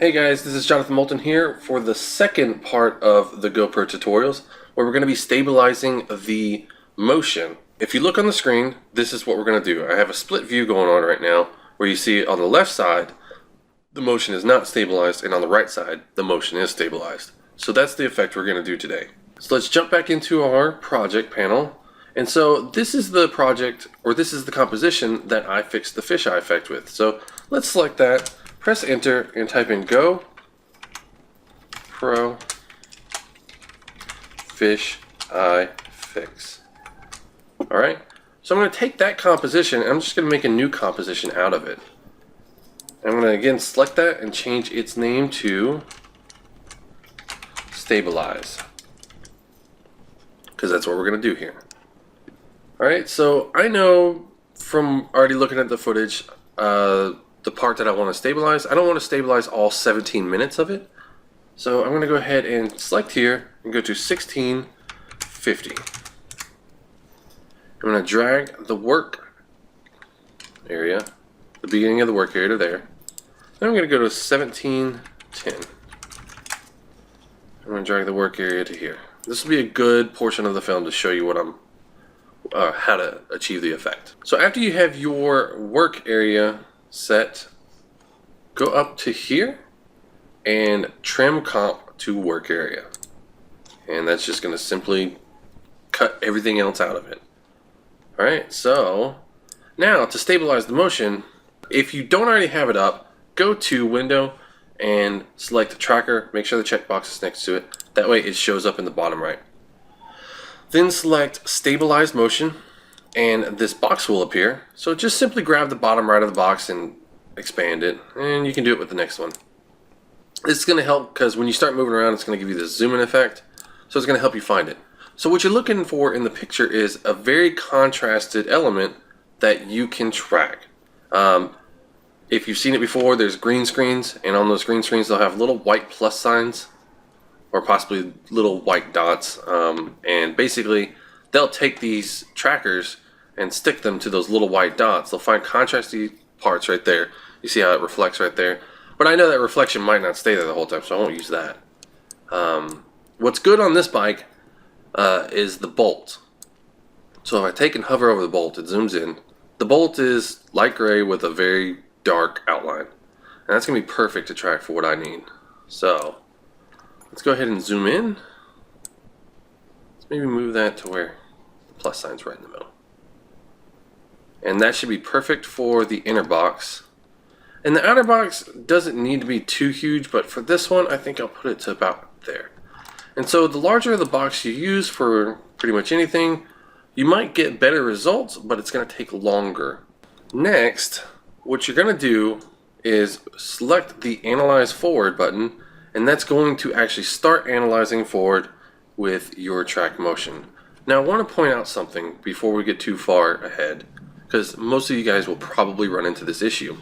Hey guys, this is Jonathan Moulton here for the second part of the GoPro tutorials where we're going to be stabilizing the motion. If you look on the screen, this is what we're going to do. I have a split view going on right now where you see on the left side the motion is not stabilized and on the right side the motion is stabilized. So that's the effect we're going to do today. So let's jump back into our project panel. And so this is the project, or this is the composition that I fixed the fisheye effect with. So let's select that. Press enter and type in GoPro fish eye fix. Alright, so I'm going to take that composition and I'm just going to make a new composition out of it. I'm going to again select that and change its name to stabilize, because that's what we're going to do here. Alright, so I know from already looking at the footage, the part that I want to stabilize, I don't want to stabilize all 17 minutes of it. So I'm going to go ahead and select here and go to 1650. I'm going to drag the work area, the beginning of the work area to there. Then I'm going to go to 1710. I'm going to drag the work area to here. This will be a good portion of the film to show you what I'm, how to achieve the effect. So after you have your work area set, go up to here and trim comp to work area, and that's just going to simply cut everything else out of it. Alright, so now to stabilize the motion, if you don't already have it up, go to window and select the tracker, make sure the checkbox is next to it, that way it shows up in the bottom right. Then select stabilize motion and this box will appear. So just simply grab the bottom right of the box and expand it, and you can do it with the next one. This is going to help because when you start moving around, it's going to give you this zoom in effect, so it's going to help you find it. So what you're looking for in the picture is a very contrasted element that you can track. If you've seen it before, there's green screens, and on those green screens they'll have little white plus signs or possibly little white dots, and basically they'll take these trackers and stick them to those little white dots. They'll find contrasty parts right there. You see how it reflects right there? But I know that reflection might not stay there the whole time, so I won't use that. What's good on this bike is the bolt. So if I take and hover over the bolt, it zooms in. The bolt is light gray with a very dark outline. And that's going to be perfect to track for what I need. So let's go ahead and zoom in. Let's maybe move that to where the plus sign's right in the middle. And that should be perfect for the inner box. And the outer box doesn't need to be too huge, but for this one I think I'll put it to about there. And so the larger the box you use for pretty much anything, you might get better results, but it's going to take longer. Next, what you're going to do is select the Analyze Forward button, and that's going to actually start analyzing forward with your track motion. Now I want to point out something before we get too far ahead, because most of you guys will probably run into this issue.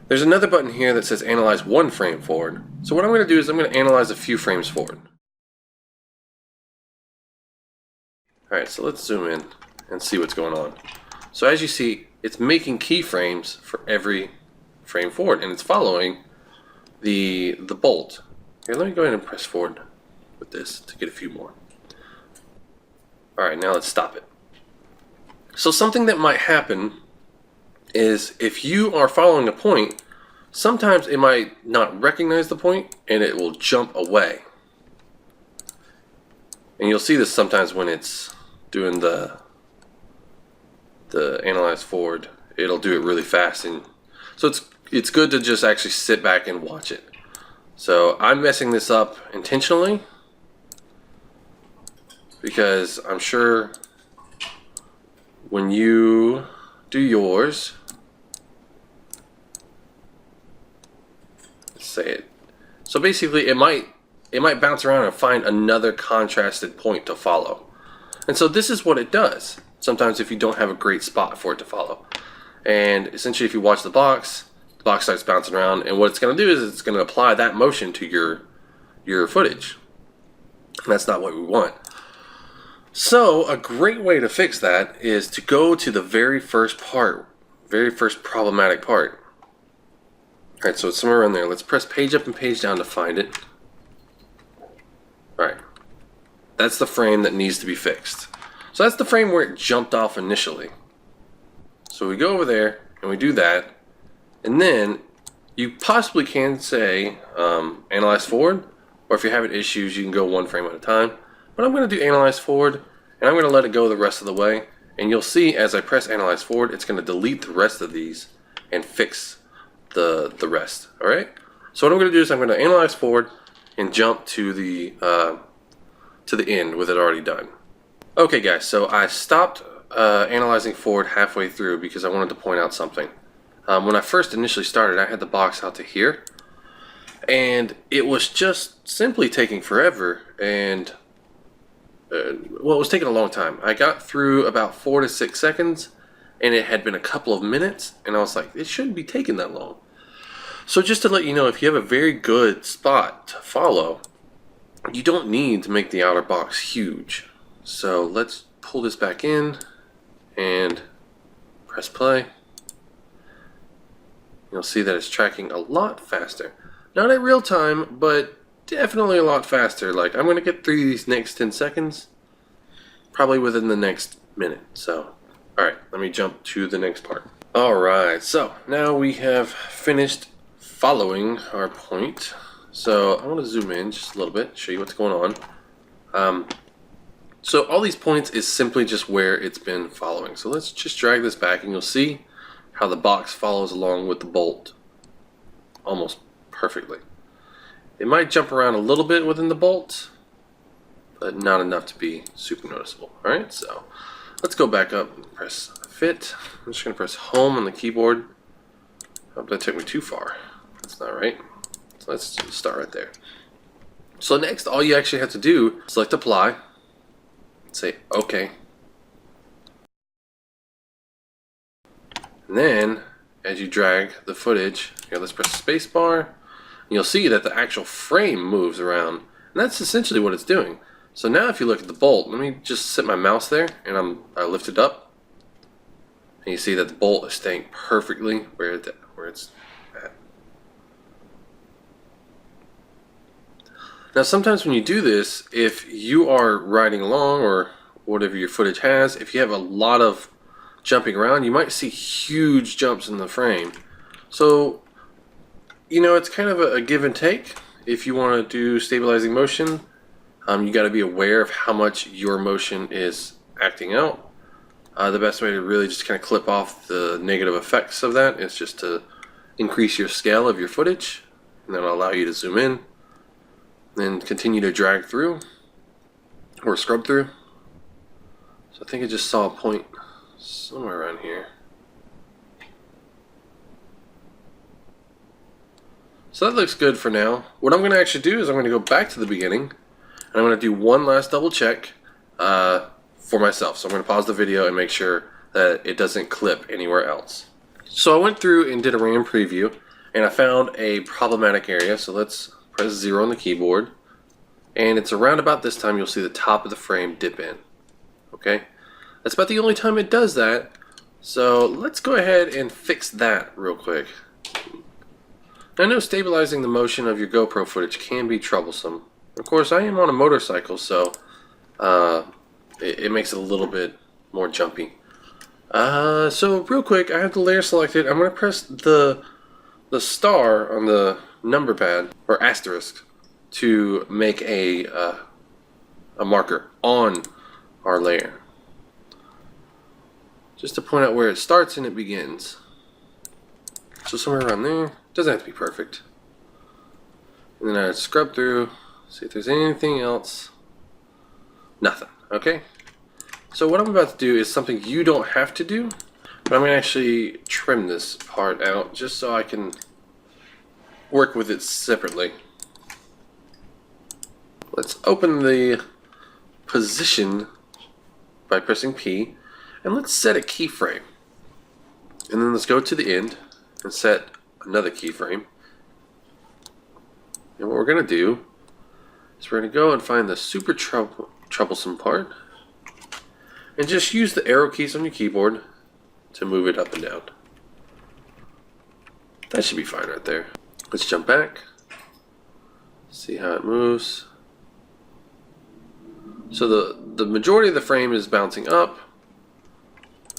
There's another button here that says Analyze 1 frame forward. So what I'm going to do is I'm going to analyze a few frames forward. Alright, so let's zoom in and see what's going on. So as you see, it's making keyframes for every frame forward, and it's following the bolt. Here, let me go ahead and press forward with this to get a few more. Alright, now let's stop it. So something that might happen is if you are following a point, sometimes it might not recognize the point and it will jump away. And you'll see this sometimes when it's doing the analyze forward. It'll do it really fast, and so it's good to just actually sit back and watch it. So I'm messing this up intentionally because I'm sure when you do yours, let's say it. So basically, it might bounce around and find another contrasted point to follow. And so this is what it does. Sometimes if you don't have a great spot for it to follow, and essentially if you watch the box starts bouncing around, and what it's going to do is it's going to apply that motion to your footage. And that's not what we want. So a great way to fix that is to go to the very first problematic part. Alright, so it's somewhere around there. Let's press page up and page down to find it. Alright. That's the frame that needs to be fixed. So that's the frame where it jumped off initially. So we go over there and we do that. And then you possibly can say analyze forward. Or if you're having issues, you can go one frame at a time. But I'm going to do analyze forward. And I'm going to let it go the rest of the way. And you'll see as I press analyze forward, it's going to delete the rest of these and fix the rest. Alright? So what I'm going to do is I'm going to analyze forward and jump to the end with it already done. Okay guys, so I stopped analyzing forward halfway through because I wanted to point out something. When I first initially started, I had the box out to here. And it was just simply taking forever, and well, it was taking a long time. I got through about 4 to 6 seconds, and it had been a couple of minutes, and I was like, it shouldn't be taking that long. So just to let you know, if you have a very good spot to follow, you don't need to make the outer box huge. So let's pull this back in and press play. You'll see that it's tracking a lot faster. Not at real time, but definitely a lot faster. Like, I'm going to get through these next 10 seconds, probably within the next minute. So, alright, let me jump to the next part. Alright, so now we have finished following our point. So I want to zoom in just a little bit, show you what's going on. So all these points is simply just where it's been following. So let's just drag this back and you'll see how the box follows along with the bolt almost perfectly. It might jump around a little bit within the bolt, but not enough to be super noticeable. Alright, so let's go back up and press fit. I'm just going to press home on the keyboard. Hope that took me too far. That's not right. So let's just start right there. So next, all you actually have to do is select apply, say OK. And then, as you drag the footage, here, let's press spacebar. You'll see that the actual frame moves around, and that's essentially what it's doing. So now if you look at the bolt, let me just set my mouse there and I lift it up, and you see that the bolt is staying perfectly where it's at. Now sometimes when you do this, if you are riding along or whatever your footage has, if you have a lot of jumping around, you might see huge jumps in the frame. So you know, it's kind of a give and take. If you want to do stabilizing motion, you got to be aware of how much your motion is acting out. The best way to really just kind of clip off the negative effects of that is just to increase your scale of your footage, and that'll allow you to zoom in and continue to drag through or scrub through. So I think I just saw a point somewhere around here. So that looks good for now. What I'm going to actually do is I'm going to go back to the beginning, and I'm going to do one last double check for myself. So I'm going to pause the video and make sure that it doesn't clip anywhere else. So I went through and did a RAM preview, and I found a problematic area. So let's press 0 on the keyboard, and it's around about this time you'll see the top of the frame dip in. Okay, that's about the only time it does that. So let's go ahead and fix that real quick. I know stabilizing the motion of your GoPro footage can be troublesome. Of course, I am on a motorcycle, so it makes it a little bit more jumpy. So real quick, I have the layer selected. I'm going to press the star on the number pad, or asterisk, to make a marker on our layer. Just to point out where it starts and it begins. So somewhere around there. Doesn't have to be perfect. And then I scrub through, see if there's anything else. Nothing. Okay? So what I'm about to do is something you don't have to do, but I'm going to actually trim this part out just so I can work with it separately. Let's open the position by pressing P, and let's set a keyframe. And then let's go to the end and set another keyframe. And what we're going to do is we're going to go and find the super troublesome part and just use the arrow keys on your keyboard to move it up and down. That should be fine right there. Let's jump back. See how it moves. So the majority of the frame is bouncing up,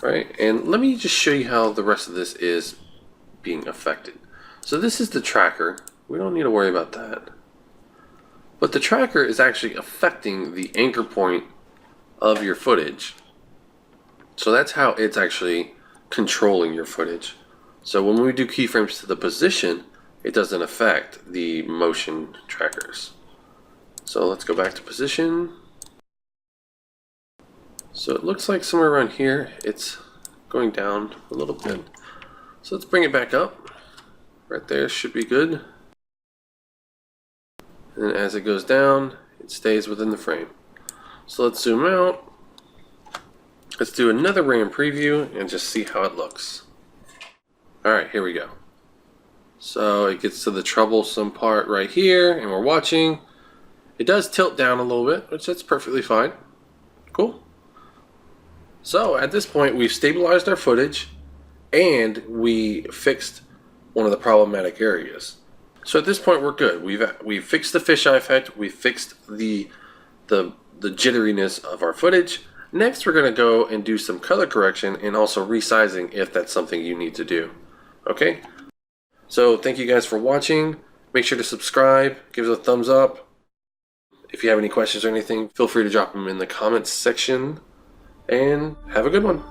right? And let me just show you how the rest of this is being affected. So this is the tracker. We don't need to worry about that. But the tracker is actually affecting the anchor point of your footage. So that's how it's actually controlling your footage. So when we do keyframes to the position, it doesn't affect the motion trackers. So let's go back to position. So it looks like somewhere around here it's going down a little bit. So let's bring it back up. Right there should be good. And as it goes down, it stays within the frame. So let's zoom out. Let's do another RAM preview and just see how it looks. Alright, here we go. So it gets to the troublesome part right here, and we're watching. It does tilt down a little bit, which that's perfectly fine. Cool. So at this point, we've stabilized our footage, and we fixed one of the problematic areas. So at this point, we're good. We've fixed the fisheye effect. We fixed the jitteriness of our footage. Next, we're going to go and do some color correction and also resizing if that's something you need to do. Okay? So thank you guys for watching. Make sure to subscribe. Give us a thumbs up. If you have any questions or anything, feel free to drop them in the comments section. And have a good one.